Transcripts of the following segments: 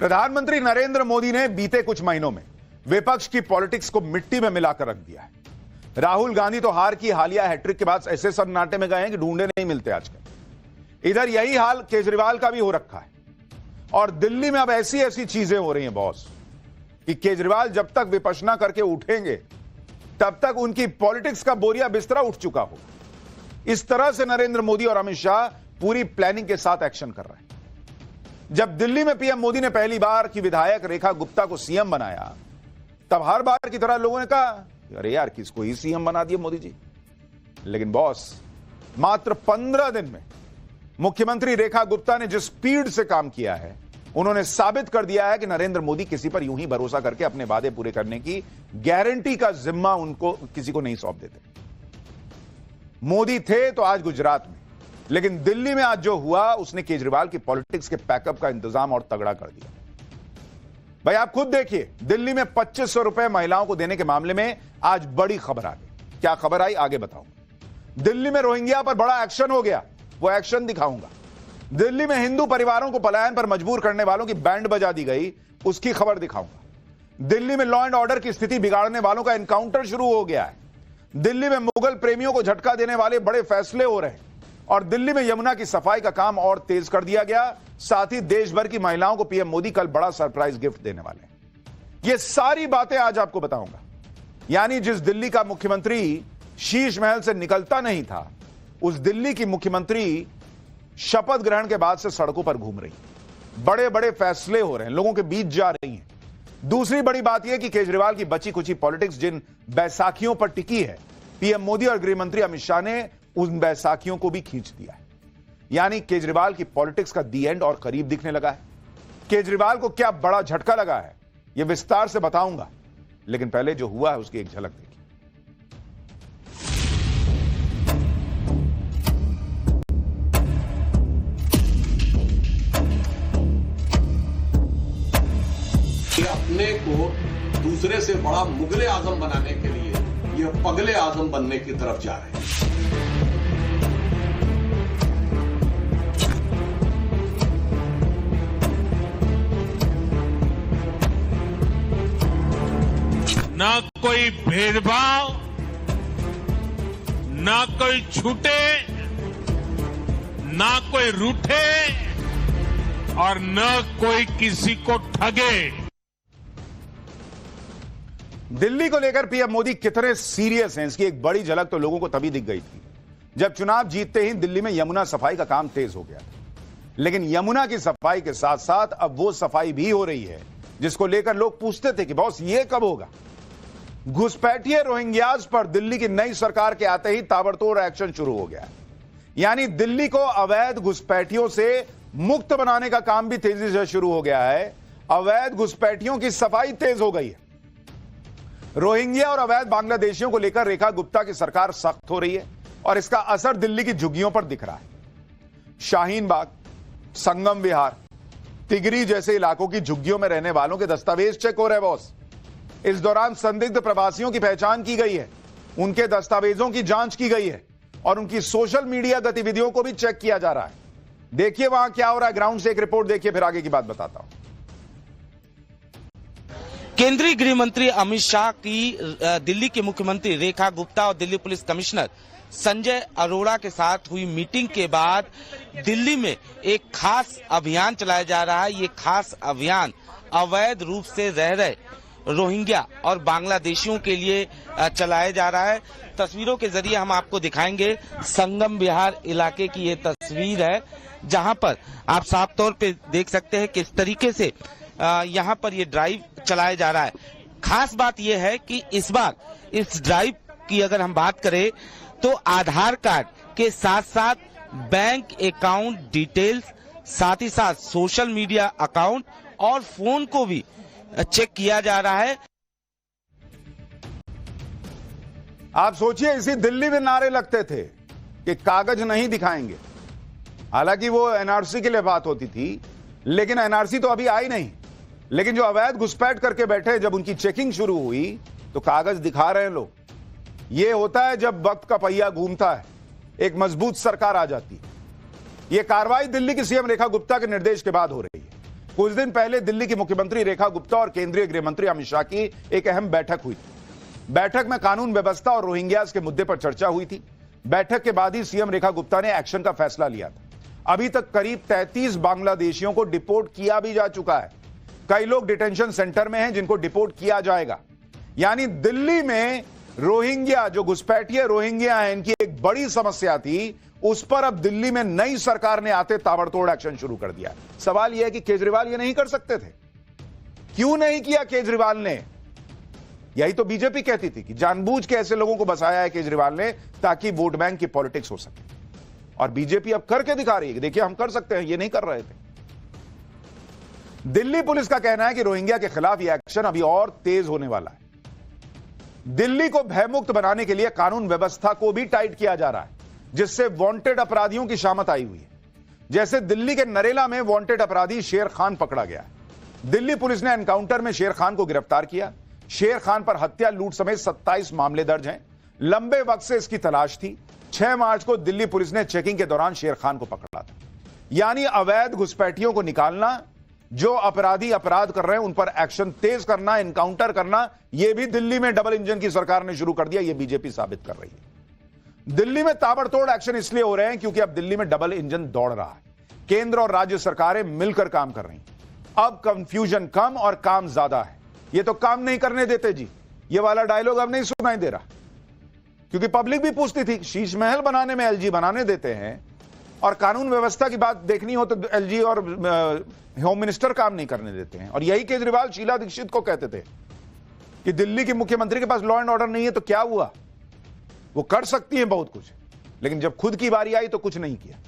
प्रधानमंत्री नरेंद्र मोदी ने बीते कुछ महीनों में विपक्ष की पॉलिटिक्स को मिट्टी में मिलाकर रख दिया है। राहुल गांधी तो हार की हालिया हैट्रिक के बाद ऐसे सन्नाटे में गए हैं कि ढूंढे नहीं मिलते आजकल। इधर यही हाल केजरीवाल का भी हो रखा है और दिल्ली में अब ऐसी ऐसी चीजें हो रही हैं बॉस कि केजरीवाल जब तक विपश्यना करके उठेंगे तब तक उनकी पॉलिटिक्स का बोरिया बिस्तरा उठ चुका हो। इस तरह से नरेंद्र मोदी और अमित शाह पूरी प्लानिंग के साथ एक्शन कर रहे हैं। जब दिल्ली में पीएम मोदी ने पहली बार की विधायक रेखा गुप्ता को सीएम बनाया तब हर बार की तरह लोगों ने कहा अरे यार किसको ही सीएम बना दिया मोदी जी। लेकिन बॉस मात्र 15 दिन में मुख्यमंत्री रेखा गुप्ता ने जिस स्पीड से काम किया है उन्होंने साबित कर दिया है कि नरेंद्र मोदी किसी पर यूं ही भरोसा करके अपने वादे पूरे करने की गारंटी का जिम्मा उनको किसी को नहीं सौंप देते। मोदी थे तो आज गुजरात में, लेकिन दिल्ली में आज जो हुआ उसने केजरीवाल की पॉलिटिक्स के पैकअप का इंतजाम और तगड़ा कर दिया। भाई आप खुद देखिए, दिल्ली में 2500 रुपए महिलाओं को देने के मामले में आज बड़ी खबर आ गई। क्या खबर आई आगे बताऊंगा। दिल्ली में रोहिंग्या पर बड़ा एक्शन हो गया, वो एक्शन दिखाऊंगा। दिल्ली में हिंदू परिवारों को पलायन पर मजबूर करने वालों की बैंड बजा दी गई, उसकी खबर दिखाऊंगा। दिल्ली में लॉ एंड ऑर्डर की स्थिति बिगाड़ने वालों का एनकाउंटर शुरू हो गया है। दिल्ली में मुगल प्रेमियों को झटका देने वाले बड़े फैसले हो रहे हैं और दिल्ली में यमुना की सफाई का काम और तेज कर दिया गया। साथ ही देश भर की महिलाओं को पीएम मोदी कल बड़ा सरप्राइज गिफ्ट देने वाले हैं। ये सारी बातें आज आपको बताऊंगा। यानी जिस दिल्ली का मुख्यमंत्री शीश महल से निकलता नहीं था, उस दिल्ली की मुख्यमंत्री शपथ ग्रहण के बाद से सड़कों पर घूम रही, बड़े बड़े फैसले हो रहे हैं, लोगों के बीच जा रही हैं। दूसरी बड़ी बात यह कि केजरीवाल की बची कुची पॉलिटिक्स जिन बैसाखियों पर टिकी है, पीएम मोदी और गृह मंत्री अमित शाह ने उन बैसाखियों को भी खींच दिया है। यानी केजरीवाल की पॉलिटिक्स का दी एंड और करीब दिखने लगा है। केजरीवाल को क्या बड़ा झटका लगा है यह विस्तार से बताऊंगा, लेकिन पहले जो हुआ है उसकी एक झलक देखिए। अपने को दूसरे से बड़ा मुगले आजम बनाने के लिए ये पगले आजम बनने की तरफ जा रहे हैं। ना कोई भेदभाव, ना कोई छूटे, ना कोई रूठे और न कोई किसी को ठगे। दिल्ली को लेकर पीएम मोदी कितने सीरियस हैं, इसकी एक बड़ी झलक तो लोगों को तभी दिख गई थी जब चुनाव जीतते ही दिल्ली में यमुना सफाई का काम तेज हो गया। लेकिन यमुना की सफाई के साथ साथ अब वो सफाई भी हो रही है जिसको लेकर लोग पूछते थे कि बॉस ये कब होगा। घुसपैठिए रोहिंग्याज पर दिल्ली की नई सरकार के आते ही ताबड़तोड़ एक्शन शुरू हो गया। यानी दिल्ली को अवैध घुसपैठियों से मुक्त बनाने का काम भी तेजी से शुरू हो गया है। अवैध घुसपैठियों की सफाई तेज हो गई है। रोहिंग्या और अवैध बांग्लादेशियों को लेकर रेखा गुप्ता की सरकार सख्त हो रही है और इसका असर दिल्ली की झुग्गियों पर दिख रहा है। शाहीन बाग, संगम विहार, तिगरी जैसे इलाकों की झुग्गियों में रहने वालों के दस्तावेज चेक हो रहे बॉस। इस दौरान संदिग्ध प्रवासियों की पहचान की गई है, उनके दस्तावेजों की जांच की गई है और उनकी सोशल मीडिया गतिविधियों को भी चेक किया जा रहा है। देखिए वहां क्या हो रहा है, ग्राउंड से एक रिपोर्ट देखिए, फिर आगे की बात बताता हूं। केंद्रीय गृह मंत्री अमित शाह की दिल्ली के मुख्यमंत्री रेखा गुप्ता और दिल्ली पुलिस कमिश्नर संजय अरोड़ा के साथ हुई मीटिंग के बाद दिल्ली में एक खास अभियान चलाया जा रहा है। ये खास अभियान अवैध रूप से रह रहे रोहिंग्या और बांग्लादेशियों के लिए चलाया जा रहा है। तस्वीरों के जरिए हम आपको दिखाएंगे संगम विहार इलाके की ये तस्वीर है, जहां पर आप साफ तौर पे देख सकते हैं किस तरीके से यहाँ पर ये ड्राइव चलाया जा रहा है। खास बात यह है कि इस बार इस ड्राइव की अगर हम बात करें तो आधार कार्ड के साथ साथ बैंक अकाउंट डिटेल्स, साथ ही साथ सोशल मीडिया अकाउंट और फोन को भी चेक किया जा रहा है। आप सोचिए इसी दिल्ली में नारे लगते थे कि कागज नहीं दिखाएंगे। हालांकि वो एनआरसी के लिए बात होती थी, लेकिन एनआरसी तो अभी आई नहीं। लेकिन जो अवैध घुसपैठ करके बैठे, जब उनकी चेकिंग शुरू हुई तो कागज दिखा रहे हैं लोग। ये होता है जब वक्त का पहिया घूमता है, एक मजबूत सरकार आ जाती है। यह कार्रवाई दिल्ली की सीएम रेखा गुप्ता के निर्देश के बाद हो रही है। कुछ दिन पहले दिल्ली की मुख्यमंत्री रेखा गुप्ता और केंद्रीय गृह मंत्री अमित शाह की एक अहम बैठक हुई थी। बैठक में कानून व्यवस्था और रोहिंग्यास के मुद्दे पर चर्चा हुई थी। बैठक के बाद ही सीएम रेखा गुप्ता ने एक्शन का फैसला लिया था। अभी तक करीब 33 बांग्लादेशियों को डिपोर्ट किया भी जा चुका है। कई लोग डिटेंशन सेंटर में हैं जिनको डिपोर्ट किया जाएगा। यानी दिल्ली में रोहिंग्या, जो घुसपैठिए रोहिंग्या हैं, इनकी एक बड़ी समस्या थी, उस पर अब दिल्ली में नई सरकार ने आते ताबड़तोड़ एक्शन शुरू कर दिया। सवाल यह है कि केजरीवाल ये नहीं कर सकते थे, क्यों नहीं किया केजरीवाल ने? यही तो बीजेपी कहती थी कि जानबूझ के ऐसे लोगों को बसाया है केजरीवाल ने ताकि वोट बैंक की पॉलिटिक्स हो सके। और बीजेपी अब करके दिखा रही है, देखिए हम कर सकते हैं, ये नहीं कर रहे थे। दिल्ली पुलिस का कहना है कि रोहिंग्या के खिलाफ यह एक्शन अभी और तेज होने वाला है। दिल्ली को भयमुक्त बनाने के लिए कानून व्यवस्था को भी टाइट किया जा रहा है, जिससे वांटेड अपराधियों की शामत आई हुई है। जैसे दिल्ली के नरेला में वांटेड अपराधी शेर खान पकड़ा गया। दिल्ली पुलिस ने एनकाउंटर में शेर खान को गिरफ्तार किया। शेर खान पर हत्या, लूट समेत 27 मामले दर्ज हैं। लंबे वक्त से इसकी तलाश थी। 6 मार्च को दिल्ली पुलिस ने चेकिंग के दौरान शेर खान को पकड़ा था। यानी अवैध घुसपैठियों को निकालना, जो अपराधी अपराध कर रहे हैं उन पर एक्शन तेज करना, एनकाउंटर करना, यह भी दिल्ली में डबल इंजन की सरकार ने शुरू कर दिया। यह बीजेपी साबित कर रही है। दिल्ली में ताबड़तोड़ एक्शन इसलिए हो रहे हैं क्योंकि अब दिल्ली में डबल इंजन दौड़ रहा है। केंद्र और राज्य सरकारें मिलकर काम कर रही हैं। अब कंफ्यूजन कम और काम ज्यादा है। ये तो काम नहीं करने देते जी, ये वाला डायलॉग अब नहीं सुनाई दे रहा, क्योंकि पब्लिक भी पूछती थी शीश महल बनाने में एलजी बनाने देते हैं और कानून व्यवस्था की बात देखनी हो तो एलजी और होम मिनिस्टर काम नहीं करने देते हैं। और यही केजरीवाल शीला दीक्षित को कहते थे कि दिल्ली के मुख्यमंत्री के पास लॉ एंड ऑर्डर नहीं है तो क्या हुआ, वो कर सकती है बहुत कुछ, लेकिन जब खुद की बारी आई तो कुछ नहीं किया।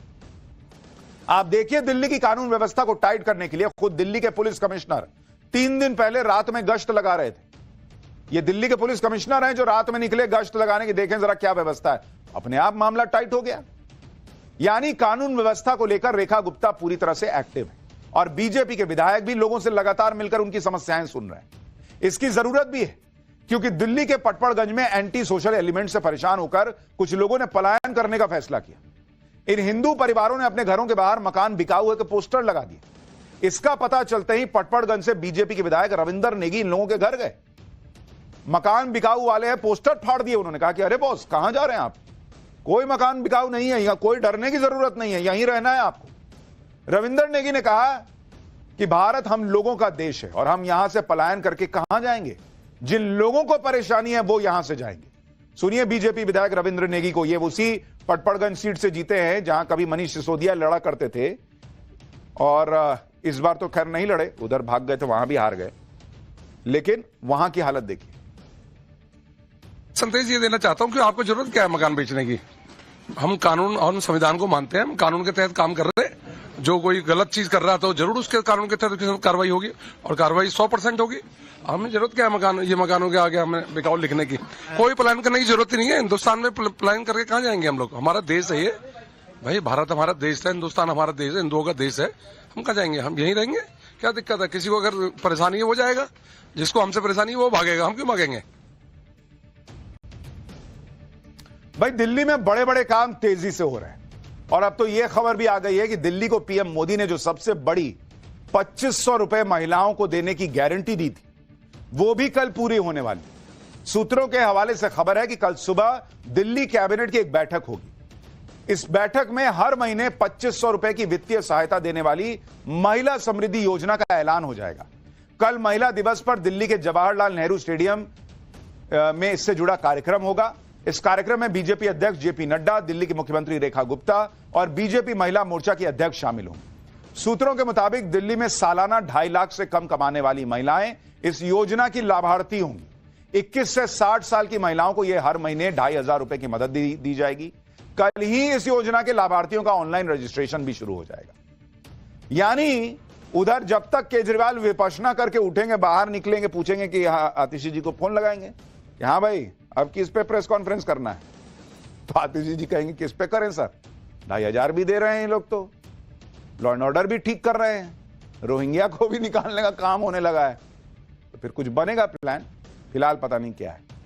आप देखिए, दिल्ली की कानून व्यवस्था को टाइट करने के लिए खुद दिल्ली के पुलिस कमिश्नर 3 दिन पहले रात में गश्त लगा रहे थे। ये दिल्ली के पुलिस कमिश्नर हैं जो रात में निकले गश्त लगाने की, देखें जरा क्या व्यवस्था है। अपने आप मामला टाइट हो गया। यानी कानून व्यवस्था को लेकर रेखा गुप्ता पूरी तरह से एक्टिव है और बीजेपी के विधायक भी लोगों से लगातार मिलकर उनकी समस्याएं सुन रहे हैं। इसकी जरूरत भी है क्योंकि दिल्ली के पटपड़गंज में एंटी सोशल एलिमेंट से परेशान होकर कुछ लोगों ने पलायन करने का फैसला किया। इन हिंदू परिवारों ने अपने घरों के बाहर मकान बिकाऊ है के पोस्टर लगा दिए। इसका पता चलते ही पटपड़गंज से बीजेपी के विधायक रविंदर नेगी इन लोगों के घर गए। मकान बिकाऊ वाले हैं, पोस्टर फाड़ दिए। उन्होंने कहा कि अरे बॉस, कहां जा रहे हैं आप? कोई मकान बिकाऊ नहीं है, यहां कोई डरने की जरूरत नहीं है, यहीं रहना है आपको। रविंदर नेगी ने कहा कि भारत हम लोगों का देश है और हम यहां से पलायन करके कहां जाएंगे? जिन लोगों को परेशानी है वो यहां से जाएंगे। सुनिए बीजेपी विधायक रविंद्र नेगी को। ये उसी पटपड़गंज सीट से जीते हैं जहां कभी मनीष सिसोदिया लड़ा करते थे और इस बार तो खैर नहीं लड़े, उधर भाग गए थे, वहां भी हार गए। लेकिन वहां की हालत देखिए। संदेश ये देना चाहता हूं कि आपको जरूरत क्या है मकान बेचने की। हम कानून और संविधान को मानते हैं, हम कानून के तहत काम कर रहे हैं। जो कोई गलत चीज कर रहा है तो जरूर उसके कानून के तहत कार्रवाई होगी और कार्रवाई 100% होगी। हमें जरूरत क्या है मकानों के आगे हमें बिकाऊ लिखने की? कोई प्लान करने की जरूरत ही नहीं है। हिंदुस्तान में प्लान करके कहां जाएंगे हम लोग? हमारा देश है ये भाई, भारत हमारा देश है, हिंदुस्तान हमारा देश है, हिंदुओं का देश है। हम कहां जाएंगे? हम यहीं रहेंगे। क्या दिक्कत है? किसी को अगर परेशानी है वो जाएगा, जिसको हमसे परेशानी है वो भागेगा। हम क्यों भागेंगे? भाई दिल्ली में बड़े बड़े काम तेजी से हो रहे हैं और अब तो यह खबर भी आ गई है कि दिल्ली को पीएम मोदी ने जो सबसे बड़ी 2500 रुपए महिलाओं को देने की गारंटी दी थी, वो भी कल पूरी होने वाली। सूत्रों के हवाले से खबर है कि कल सुबह दिल्ली कैबिनेट की एक बैठक होगी। इस बैठक में हर महीने 2500 रुपए की वित्तीय सहायता देने वाली महिला समृद्धि योजना का ऐलान हो जाएगा। कल महिला दिवस पर दिल्ली के जवाहरलाल नेहरू स्टेडियम में इससे जुड़ा कार्यक्रम होगा। इस कार्यक्रम में बीजेपी अध्यक्ष जेपी नड्डा, दिल्ली की मुख्यमंत्री रेखा गुप्ता और बीजेपी महिला मोर्चा की अध्यक्ष शामिल होंगे। सूत्रों के मुताबिक दिल्ली में सालाना 2.5 लाख से कम कमाने वाली महिलाएं इस योजना की लाभार्थी होंगी। 21 से 60 साल की महिलाओं को यह हर महीने 2,500 रुपए की मदद दी जाएगी। कल ही इस योजना के लाभार्थियों का ऑनलाइन रजिस्ट्रेशन भी शुरू हो जाएगा। यानी उधर जब तक केजरीवाल विपश्यना करके उठेंगे, बाहर निकलेंगे, पूछेंगे कि आतिशी जी को फोन लगाएंगे, हाँ भाई अब किस पे प्रेस कॉन्फ्रेंस करना है, तो आतिशी जी कहेंगे किस पे करें सर, 2,500 भी दे रहे हैं ये लोग, तो लॉ एंड ऑर्डर भी ठीक कर रहे हैं, रोहिंग्या को भी निकालने का काम होने लगा है, तो फिर कुछ बनेगा प्लान। फिलहाल पता नहीं क्या है।